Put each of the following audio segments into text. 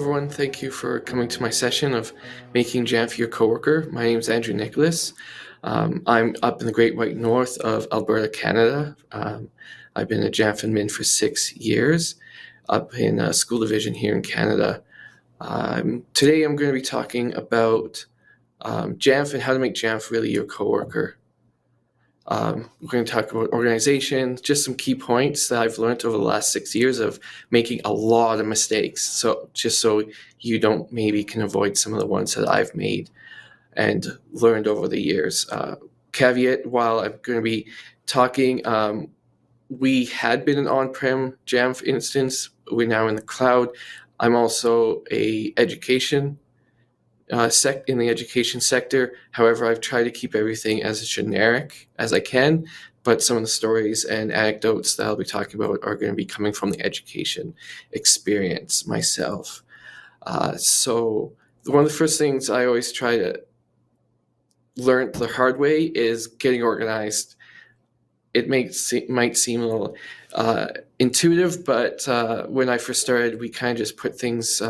everyone. Thank you for coming to my session of Making Jamf Your Coworker. My name is Andrew Nicholas. I'm up in the Great White North of Alberta, Canada. I've been a Jamf admin for 6 years up in a school division here in Canada. Today I'm going to be talking about Jamf and how to make Jamf really your coworker. We're going to talk about organization, just some key points that I've learned over the last 6 years of making a lot of mistakes. So just so you don't maybe can avoid some of the ones that I've made and learned over the years. Caveat, while I'm going to be talking, we had been an on-prem Jamf instance. We're now in the cloud. I'm also in the education sector. However, I've tried to keep everything as generic as I can, but some of the stories and anecdotes that I'll be talking about are going to be coming from the education experience myself. So one of the first things I always try to learn the hard way is getting organized. It might seem a little intuitive, but when I first started, we kind of just put things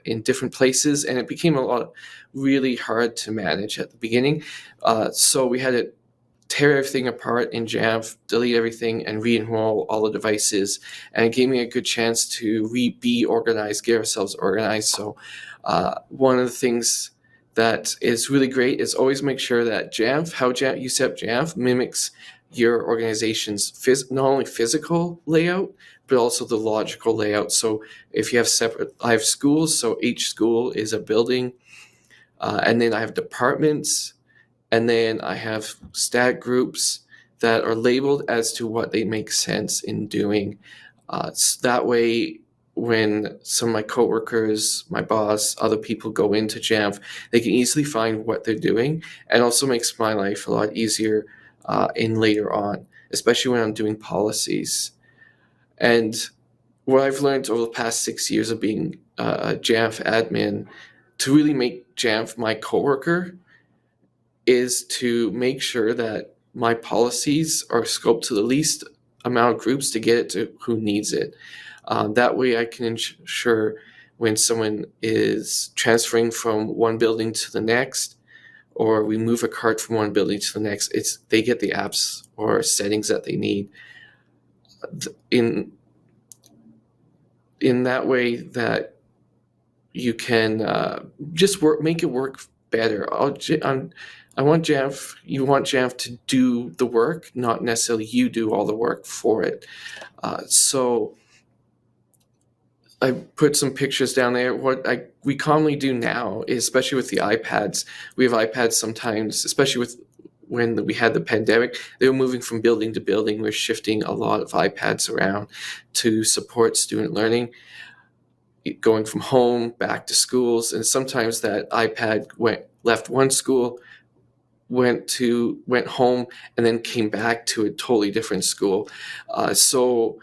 in different places, and it became really hard to manage at the beginning. So we had to tear everything apart in Jamf, delete everything, and re-enroll all the devices. And it gave me a good chance to be organized, get ourselves organized. So one of the things that is really great is always make sure that how you set up Jamf mimics your organization's not only physical layout, but also the logical layout. So if you have I have schools, so each school is a building, and then I have departments, and then I have stat groups that are labeled as to what they make sense in doing. So that way, when some of my coworkers, my boss, other people go into Jamf, they can easily find what they're doing, and also makes my life a lot easier in later on, especially when I'm doing policies. And what I've learned over the past 6 years of being a Jamf admin to really make Jamf my coworker is to make sure that my policies are scoped to the least amount of groups to get it to who needs it. That way I can ensure when someone is transferring from one building to the next, or we move a cart from one building to the next, they get the apps or settings that they need in that way that you can just make it work better. You want Jamf to do the work, not necessarily you do all the work for it. So I put some pictures down there. What we commonly do now, especially with the iPads, we have iPads sometimes, especially when we had the pandemic, they were moving from building to building. We're shifting a lot of iPads around to support student learning, going from home back to schools. And sometimes that iPad left one school, went home, and then came back to a totally different school. So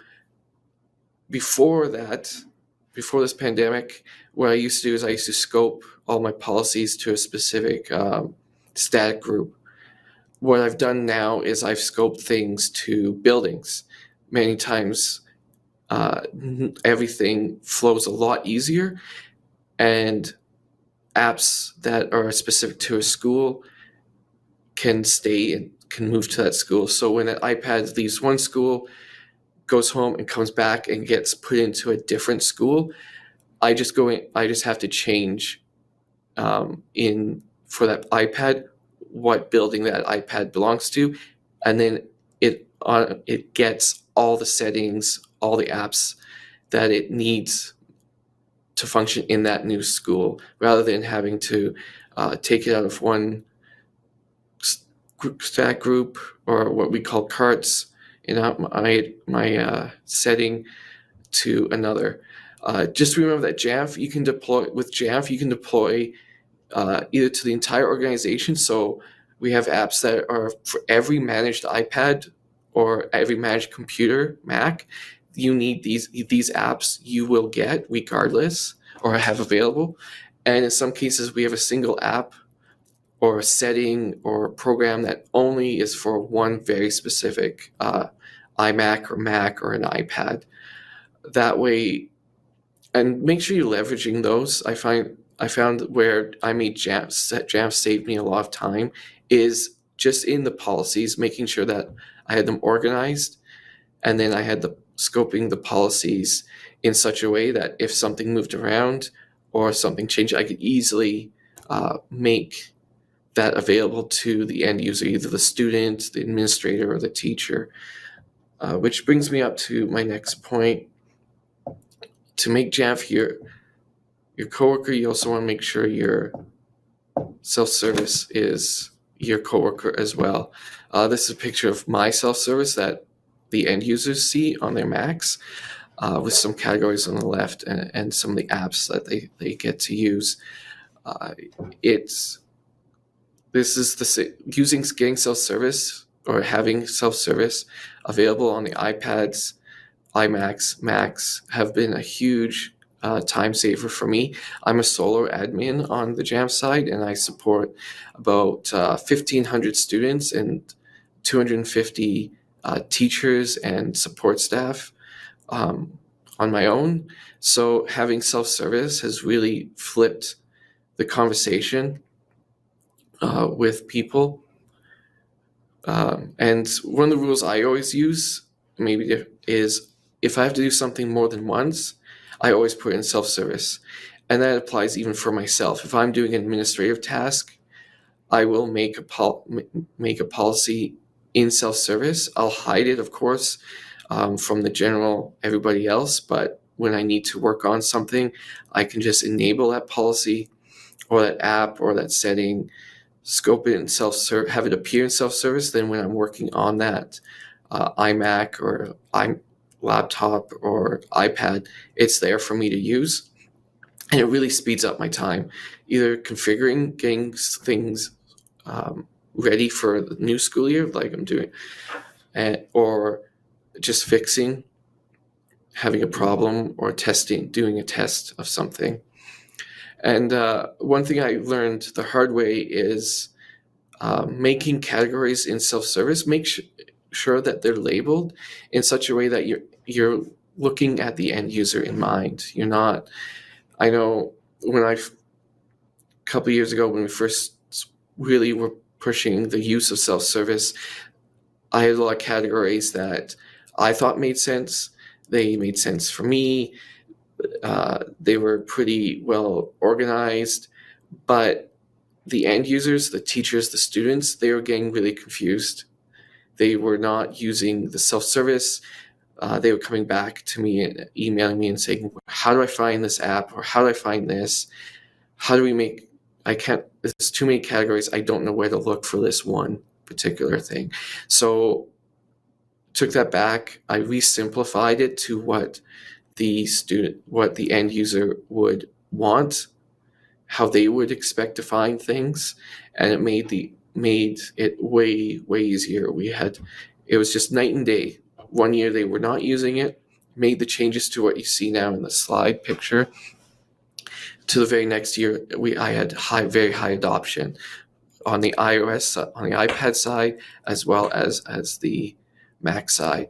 before this pandemic, what I used to do is I used to scope all my policies to a specific static group. What I've done now is I've scoped things to buildings. Many times everything flows a lot easier, and apps that are specific to a school can stay and can move to that school. So when an iPad leaves one school, goes home and comes back and gets put into a different school, I just have to change for that iPad what building that iPad belongs to, and then it gets all the settings, all the apps that it needs to function in that new school, rather than having to take it out of one stat group or what we call carts in my setting to another. Just remember that you can deploy either to the entire organization. So we have apps that are for every managed iPad or every managed computer, Mac. You need these apps you will get regardless or have available. And in some cases, we have a single app or a setting or a program that only is for one very specific iMac or Mac or an iPad. That way, and make sure you're leveraging those. I found where I made Jamf saved me a lot of time is just in the policies, making sure that I had them organized, and then I had the scoping the policies in such a way that if something moved around or something changed, I could easily make that available to the end user, either the student, the administrator, or the teacher. Which brings me up to my next point. To make Jamf your coworker, you also want to make sure your self-service is your coworker as well. This is a picture of my self-service that the end users see on their Macs, with some categories on the left and some of the apps that they get to use. Getting self-service or having self-service available on the iPads, iMacs, Macs have been a huge time saver for me. I'm a solo admin on the Jamf side, and I support about 1,500 students and 250 teachers and support staff on my own. So having self-service has really flipped the conversation with people. And one of the rules I always use is if I have to do something more than once, I always put in self-service. And that applies even for myself. If I'm doing an administrative task, I will make a policy in self-service. I'll hide it, of course, from the general everybody else. But when I need to work on something, I can just enable that policy or that app or that setting, scope it in have it appear in self-service. Then when I'm working on that iMac or laptop or iPad, it's there for me to use. And it really speeds up my time, either configuring, getting things ready for the new school year, like I'm doing, or just fixing, having a problem, or doing a test of something. And one thing I learned the hard way is making categories in self-service. Make sure that they're labeled in such a way that you're looking at the end user in mind. You're not. I know a couple of years ago when we first really were pushing the use of self-service, I had a lot of categories that I thought made sense. They made sense for me. They were pretty well organized, but the end users, the teachers, the students, they were getting really confused. They were not using the self-service. They were coming back to me and emailing me and saying, how do I find this app? Or how do I find this? How do we make, there's too many categories. I don't know where to look for this one particular thing. So took that back. I re-simplified it to what the end user would want, how they would expect to find things, and it made it way easier. It was just night and day. One year they were not using it, made the changes to what you see now in the slide picture. To the very next year, I had very high adoption on the iPad side, as well as the Mac side,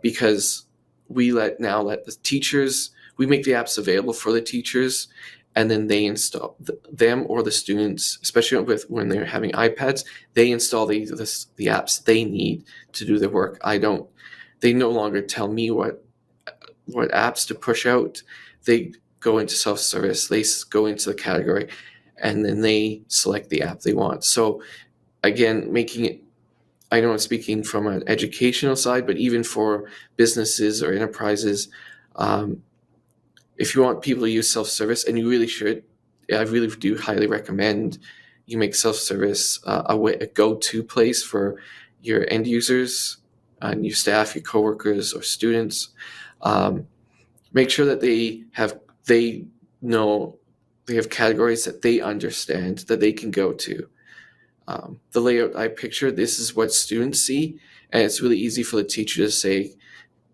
because we let the teachers, we make the apps available for the teachers, and then they install them, or the students, especially when they're having iPads, they install the apps they need to do their work. They no longer tell me what apps to push out. They go into self-service, they go into the category, and then they select the app they want. So again, making it, I know I'm speaking from an educational side, but even for businesses or enterprises, if you want people to use self-service, and you really should, I really do highly recommend you make self-service a go-to place for your end users and your staff, your coworkers or students. Make sure that they have categories that they understand, that they can go to. The layout I picture, this is what students see, and it's really easy for the teacher to say,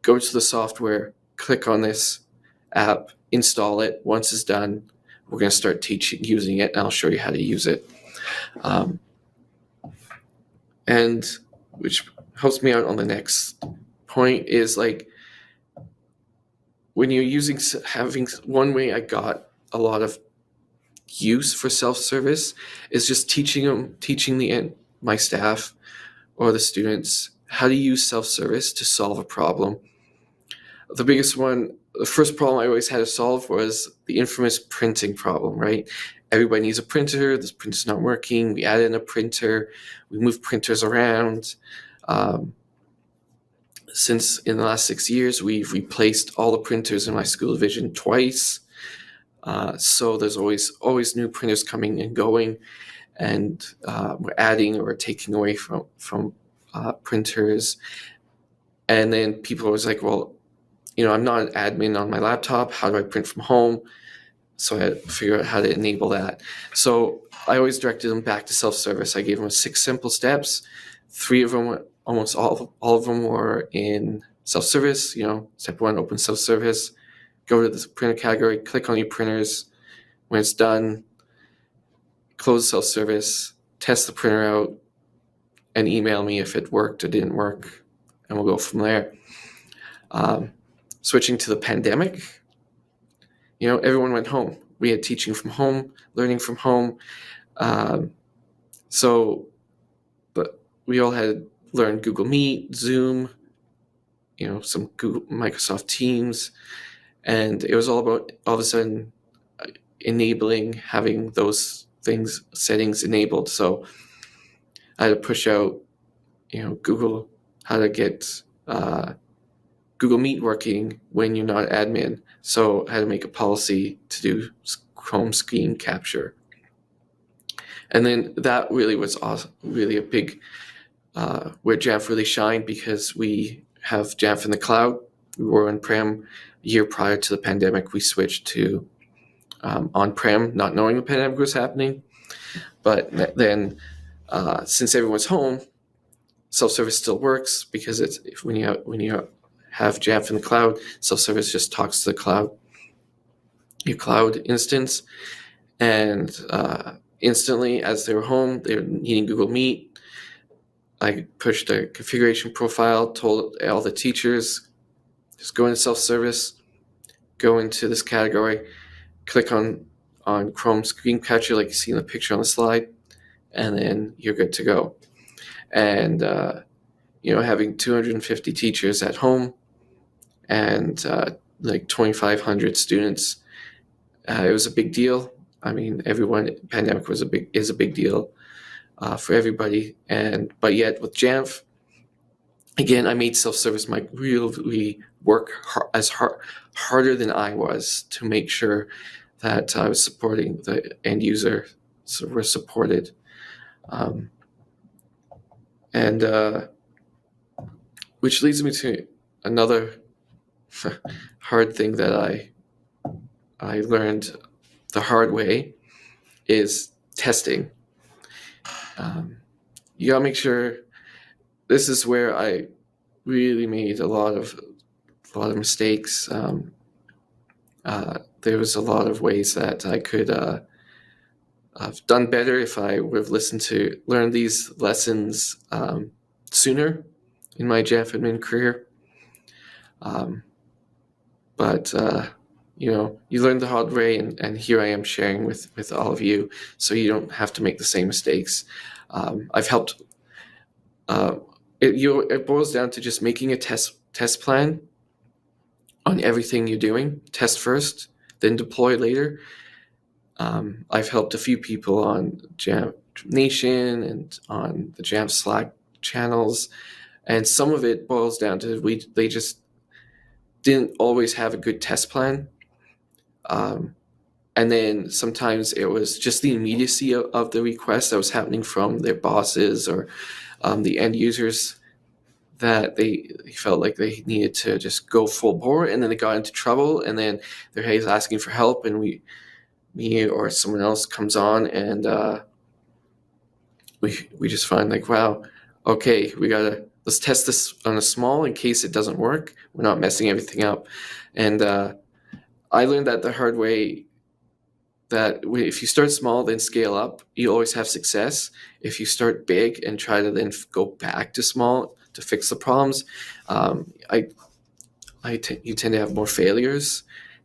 go to the software, click on this app, install it. Once it's done, we're going to start using it, and I'll show you how to use it. And which helps me out on the next point is, like, when you're having one way I got a lot of use for self-service is just teaching my staff or the students how to use self-service to solve a problem. The first problem I always had to solve was the infamous printing problem, right? Everybody needs a printer. This printer's not working. We added in a printer. We moved printers around. Since in the last 6 years, we've replaced all the printers in my school division twice. So there's always new printers coming and going, and we're adding or taking away from printers. And then people are always like, well, I'm not an admin on my laptop. How do I print from home? So I had to figure out how to enable that. So I always directed them back to self-service. I gave them 6 simple steps. 3 of them, almost all of them were in self-service. Step 1, open self-service. Go to the printer category, click on your printers. When it's done, close self-service, test the printer out, and email me if it worked or didn't work, and we'll go from there. Switching to the pandemic, everyone went home. We had teaching from home, learning from home. But we all had learned Google Meet, Zoom, some Microsoft Teams, and it was all about all of a sudden having those settings enabled. So I had to push out, Google, how to get Google Meet working when you're not admin. So I had to make a policy to do Chrome screen capture. And then that really was awesome, really a big, where Jamf really shined, because we have Jamf in the cloud. We were on-prem. A year prior to the pandemic, we switched to on-prem, not knowing the pandemic was happening. But then since everyone's home, self-service still works, because when you have Jamf in the cloud, self-service just talks to the cloud, your cloud instance, and instantly, as they were home, they were needing Google Meet. I pushed a configuration profile, told all the teachers, just go into self-service, go into this category, click on Chrome screen capture like you see in the picture on the slide, and then you're good to go. And having 250 teachers at home and like 2,500 students, it was a big deal. I mean, pandemic is a big deal for everybody. But yet with Jamf, again, I made self-service really work harder than I was to make sure that I was supporting the end user, so we're supported. Which leads me to another hard thing that I learned the hard way is testing. You gotta make sure. This is where I really made a lot of mistakes. There was a lot of ways that I could have done better if I would have learned these lessons sooner in my Jamf admin career. But you learn the hard way, and here I am sharing with all of you, so you don't have to make the same mistakes. I've helped. It boils down to just making a test plan on everything you're doing. Test first, then deploy later. I've helped a few people on Jamf Nation and on the Jamf Slack channels, and some of it boils down to they just didn't always have a good test plan. And then sometimes it was just the immediacy of the request that was happening from their bosses or the end users, that they felt like they needed to just go full bore, and then they got into trouble, and then they're asking for help, and me or someone else comes on, and we just find like, wow, okay, let's test this on a small in case it doesn't work. We're not messing everything up. And I learned that the hard way, that if you start small, then scale up, you always have success. If you start big and try to then go back to small to fix the problems, I you tend to have more failures,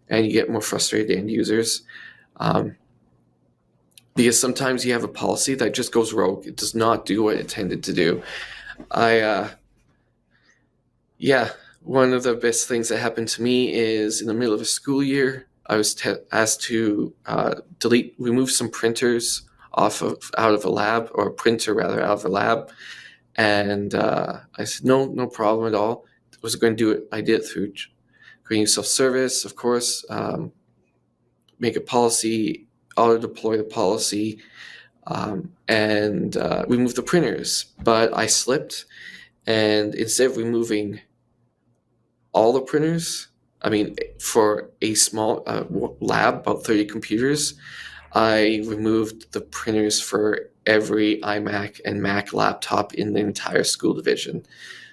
and you get more frustrated end users. Because sometimes you have a policy that just goes rogue. It does not do what it intended to do. One of the best things that happened to me is in the middle of a school year, I was asked to remove some printers out of a lab, or a printer rather, out of a lab. And I said, no problem at all. I was going to do it. I did it through creating SelfService, of course, make a policy, auto-deploy the policy, and remove the printers. But I slipped, and instead of removing all the printers, for a small lab, about 30 computers, I removed the printers for every iMac and Mac laptop in the entire school division.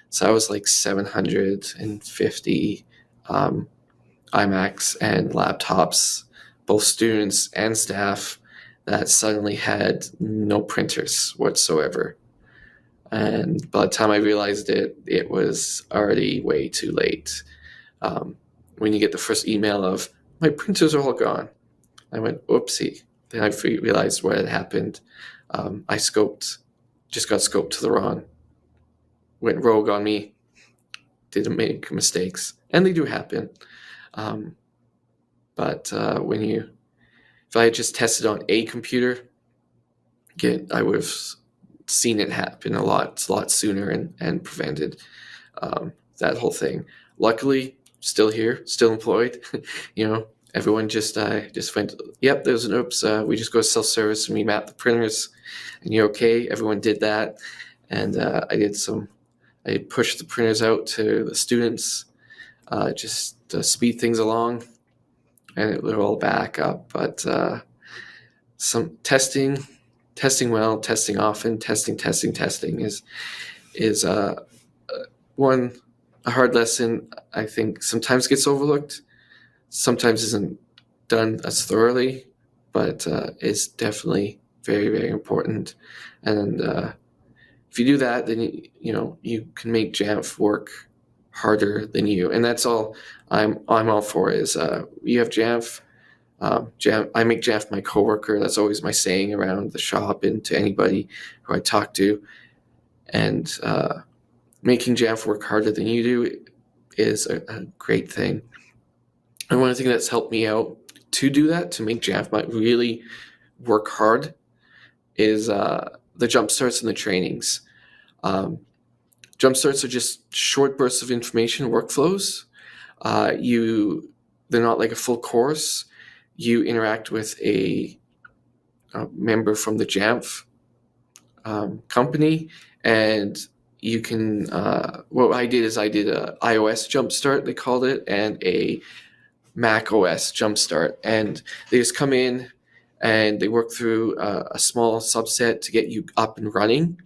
So I was like 750 iMacs and laptops, both students and staff, that suddenly had no printers whatsoever. And by the time I realized it, it was already way too late. When you get the first email of, my printers are all gone, I went, oopsie. Then I realized what had happened. I just got scoped to the wrong, went rogue on me, didn't make mistakes, and they do happen. But if I had just tested on a computer, I would have seen it happen a lot sooner and prevented that whole thing. Luckily, still here, still employed. Everyone just went, yep, there's an oops. We just go to SelfService and we map the printers, and you're okay. Everyone did that, and I pushed the printers out to the students, just to speed things along, and they're all back up. But some testing well, testing often, testing is one a hard lesson. I think sometimes gets overlooked, sometimes isn't done as thoroughly, but is definitely very, very important. And if you do that, then you can make Jamf work harder than you. And that's all I'm all for is you have Jamf. I make Jamf my coworker. That's always my saying around the shop and to anybody who I talk to. And making Jamf work harder than you do is a great thing. And one thing that's helped me out to do that, to make Jamf really work hard, is the Jumpstarts and the trainings. Jumpstarts are just short bursts of information workflows. They're not like a full course. You interact with a member from the Jamf company, and you can. What I did is I did a iOS Jumpstart, they called it, and a Mac OS Jumpstart, and they just come in and they work through a small subset to get you up and running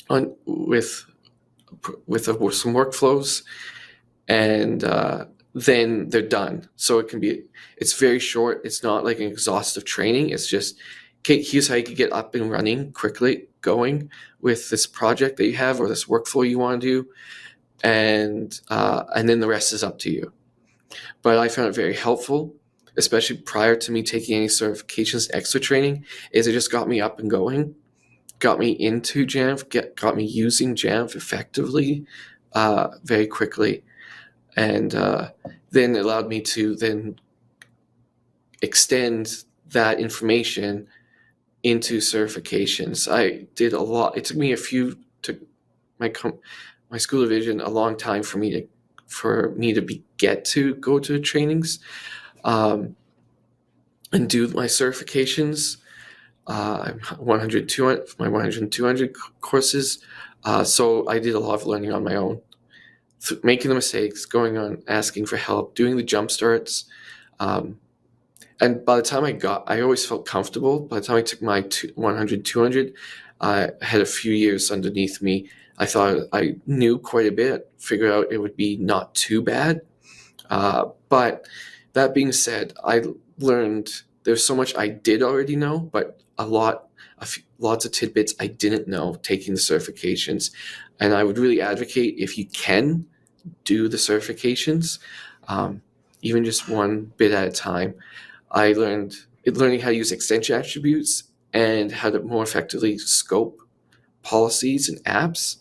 with some workflows, and then they're done. So it's very short. It's not like an exhaustive training. It's just, okay, here's how you can get up and running quickly, going with this project that you have or this workflow you want to do, and then the rest is up to you. But I found it very helpful, especially prior to me taking any certifications, extra training, is it just got me up and going, got me into Jamf, got me using Jamf effectively very quickly. And then it allowed me to then extend that information into certifications. I did a lot. It took me my school division a long time for me to get to go to trainings and do my certifications. I'm 100, 200, my 100 and 200 courses. So I did a lot of learning on my own, making the mistakes, going on, asking for help, doing the Jumpstarts. And by the time I always felt comfortable. By the time I took my 100, 200, I had a few years underneath me. I thought I knew quite a bit, figured out it would be not too bad. But that being said, I learned there's so much I did already know, but lots of tidbits I didn't know taking the certifications. And I would really advocate, if you can do the certifications, even just one bit at a time. I learning how to use extension attributes and how to more effectively scope policies and apps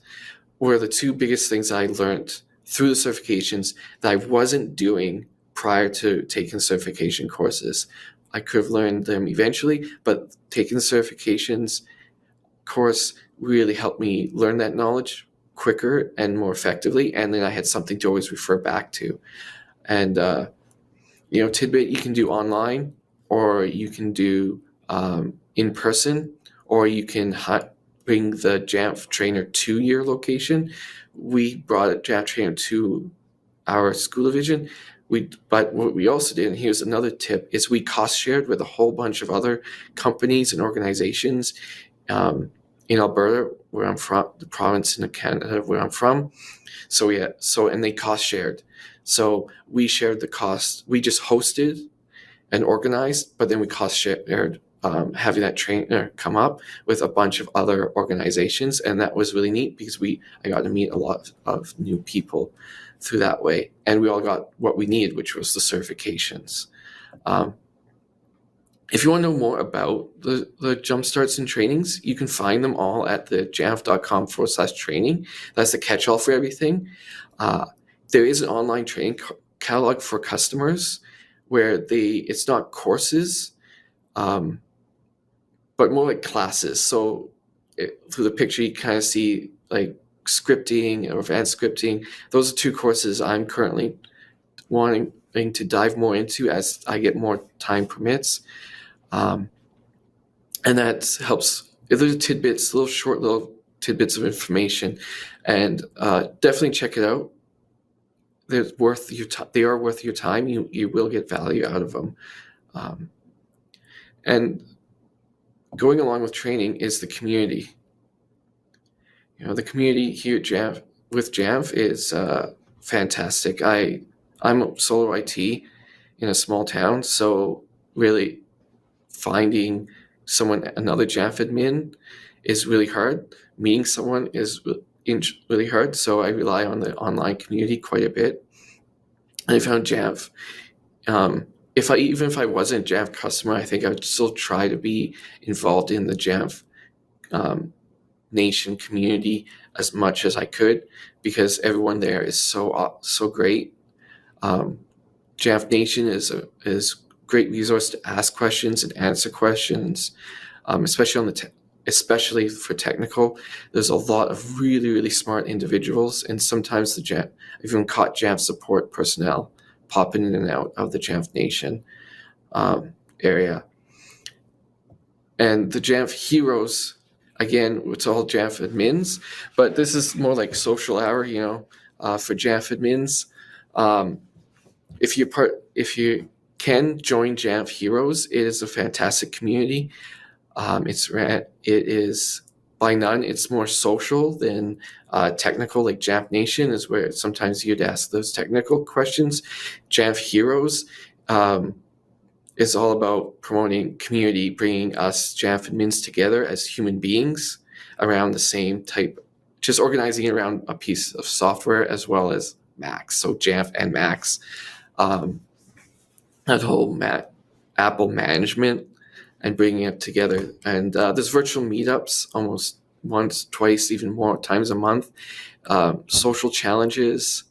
were the two biggest things I learned through the certifications that I wasn't doing prior to taking certification courses. I could have learned them eventually, but taking the certifications course really helped me learn that knowledge quicker and more effectively, and then I had something to always refer back to. And Tidbit you can do online, or you can do in person, or you can bring the Jamf trainer to your location. We brought a Jamf trainer to our school division. But what we also did, and here's another tip, is we cost shared with a whole bunch of other companies and organizations in Alberta, where I'm from, the province in Canada where I'm from. And they cost shared. So we shared the cost. We just hosted and organized, but then we cost shared having that trainer come up with a bunch of other organizations, and that was really neat because I got to meet a lot of new people through that way, and we all got what we needed, which was the certifications. If you want to know more about the Jumpstarts and trainings, you can find them all at the jamf.com/training. That's the catch-all for everything. There is an online training catalog for customers where it's not courses, but more like classes. So through the picture, you kind of see like scripting or advanced scripting. Those are two courses I'm currently wanting to dive more into as I get more time permits. And that helps. There's tidbits, little tidbits of information, and definitely check it out. They are worth your time. You will get value out of them. And going along with training is the community. The community here at Jamf with Jamf is fantastic. I'm solo IT in a small town, so really finding another Jamf admin is really hard. Meeting someone is really hard, so I rely on the online community quite a bit. And I found Jamf. Even if I wasn't a Jamf customer, I think I would still try to be involved in the Jamf Nation community as much as I could, because everyone there is so great. Jamf Nation is a great resource to ask questions and answer questions, especially for technical. There's a lot of really, really smart individuals, and sometimes I've even caught Jamf support personnel popping in and out of the Jamf Nation area. And the Jamf Heroes, again, it's all Jamf admins, but this is more like social hour, for Jamf admins. If you can join Jamf Heroes, it is a fantastic community. It is by none. It's more social than technical. Like Jamf Nation is where sometimes you'd ask those technical questions. Jamf Heroes is all about promoting community, bringing us Jamf admins together as human beings around the same type, just organizing around a piece of software as well as Macs. So Jamf and Macs. That whole Apple management and bringing it together. And there's virtual meetups almost once, twice, even more times a month. Social challenges.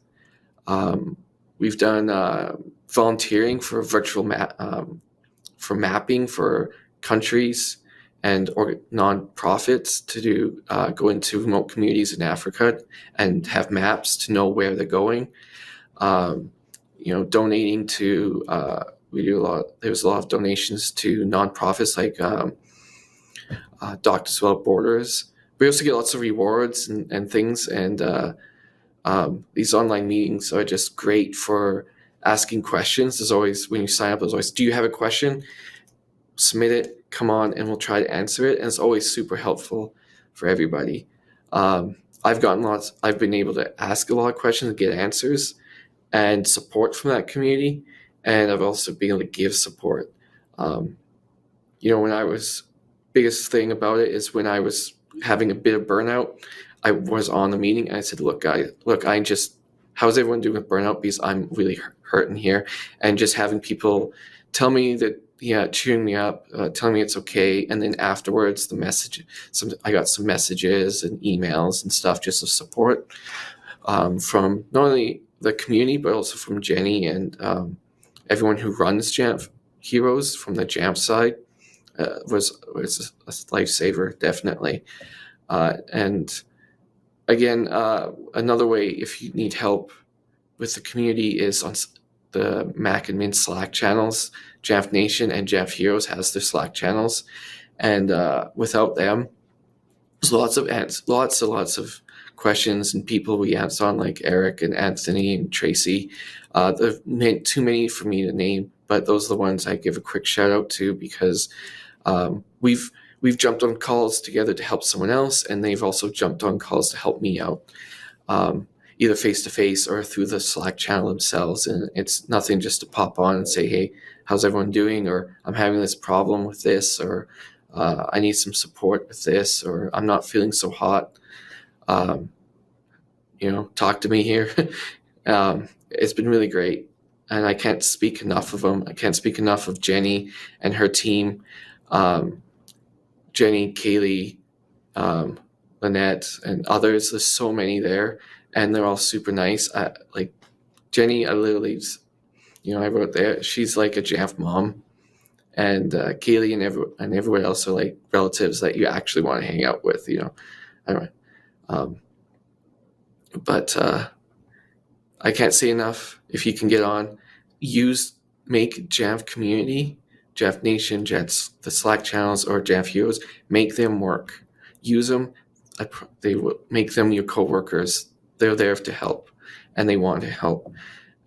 We've done volunteering for virtual for mapping for countries and nonprofits to go into remote communities in Africa and have maps to know where they're going. Donating to there's a lot of donations to nonprofits like Doctors Without Borders. We also get lots of rewards and things, and these online meetings are just great for asking questions. There's always, when you sign up, there's always, do you have a question? Submit it, come on, and we'll try to answer it. And it's always super helpful for everybody. I've been able to ask a lot of questions and get answers and support from that community. And I've also been able to give support. Biggest thing about it is when I was having a bit of burnout, I was on the meeting and I said, look, how's everyone doing with burnout, because I'm really hurting here. And just having people tell me that, cheering me up, telling me it's okay. And then afterwards, I got some messages and emails and stuff just of support from not only the community, but also from Jenny and everyone who runs Jamf Heroes from the Jamf side. Was a lifesaver, definitely. And again, another way, if you need help with the community, is on the Mac and Mint Slack channels. Jamf Nation and Jamf Heroes has their Slack channels, and without them, there's lots of questions and people we answer on, like Eric and Anthony and Tracy. There's too many for me to name, but those are the ones I give a quick shout out to, because we've jumped on calls together to help someone else, and they've also jumped on calls to help me out, either face-to-face or through the Slack channel themselves. And it's nothing just to pop on and say, hey, how's everyone doing? Or I'm having this problem with this, or I need some support with this, or I'm not feeling so hot. Talk to me here. It's been really great. And I can't speak enough of them. I can't speak enough of Jenny and her team. Jenny, Kaylee, Lynette, and others. There's so many there, and they're all super nice. Like Jenny, I literally, I wrote there, she's like a Jamf mom, and Kaylee and everyone else are like relatives that you actually want to hang out with. I don't know. But I can't say enough. If you can get on, make Jamf community, Jamf Nation, the Slack channels, or Jamf Heroes, make them work. Use them. They will make them your coworkers. They're there to help, and they want to help.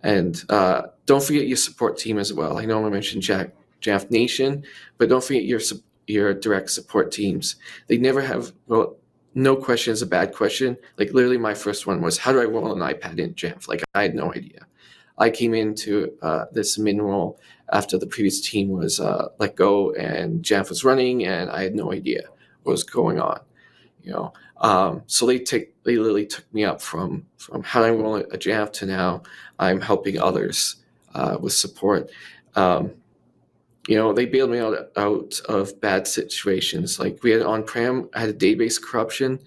And don't forget your support team as well. I know I mentioned Jamf Nation, but don't forget your direct support teams. They never have, no question is a bad question. Like literally my first one was, how do I roll an iPad in Jamf? Like I had no idea. I came into this admin role after the previous team was let go and Jamf was running, and I had no idea what was going on. So they literally took me up from how I roll a Jamf to now I'm helping others with support. They bailed me out of bad situations. Like we had on-prem, I had a database corruption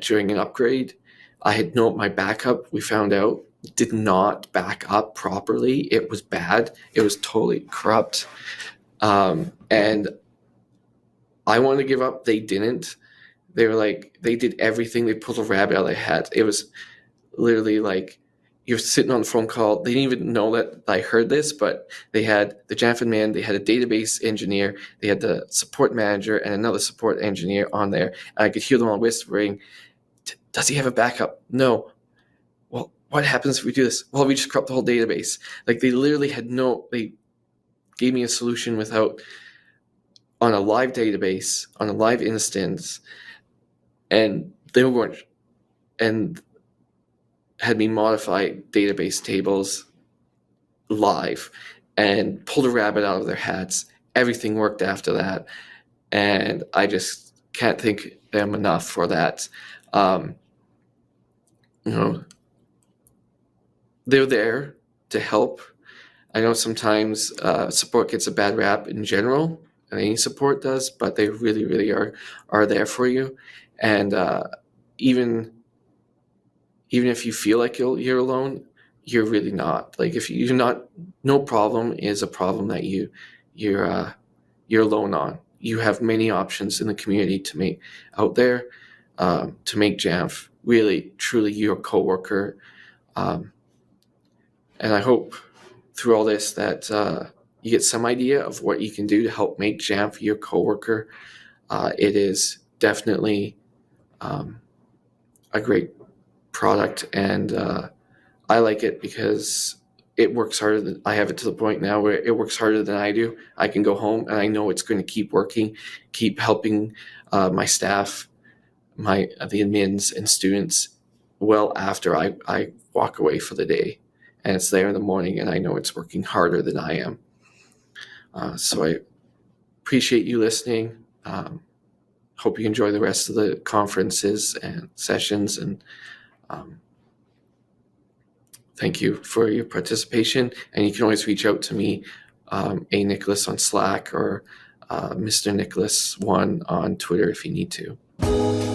during an upgrade. I had my backup, we found out, did not back up properly. It was bad. It was totally corrupt. And I wanted to give up. They didn't. They were like, they did everything. They pulled a rabbit out of their hat. It was literally like, you're sitting on the phone call. They didn't even know that I heard this, but they had the Jamf admin, they had a database engineer, they had the support manager and another support engineer on there. And I could hear them all whispering, does he have a backup? No. Well, what happens if we do this? Well, we just corrupt the whole database. Like they literally they gave me a solution on a live database, on a live instance, and they weren't, and had me modify database tables live and pulled a rabbit out of their hats. Everything worked after that. And I just can't thank them enough for that. They're there to help. I know sometimes support gets a bad rap in general, and any support does, but they really, really are there for you. And even if you feel like you're alone, you're really not. Like if you're not, no problem is a problem that you're alone on. You have many options in the community to make Jamf really, truly your coworker. And I hope through all this that you get some idea of what you can do to help make Jamf your coworker. It is definitely a great product, and I like it because it works harder than I have it to the point now where it works harder than I do. I can go home and I know it's going to keep working, keep helping my staff, the admins and students well after I walk away for the day, and it's there in the morning and I know it's working harder than I am. So I appreciate you listening. Hope you enjoy the rest of the conferences and sessions, and Thank you for your participation, and you can always reach out to me, A Nicholas on Slack, or Mr. Nicholas1 on Twitter if you need to.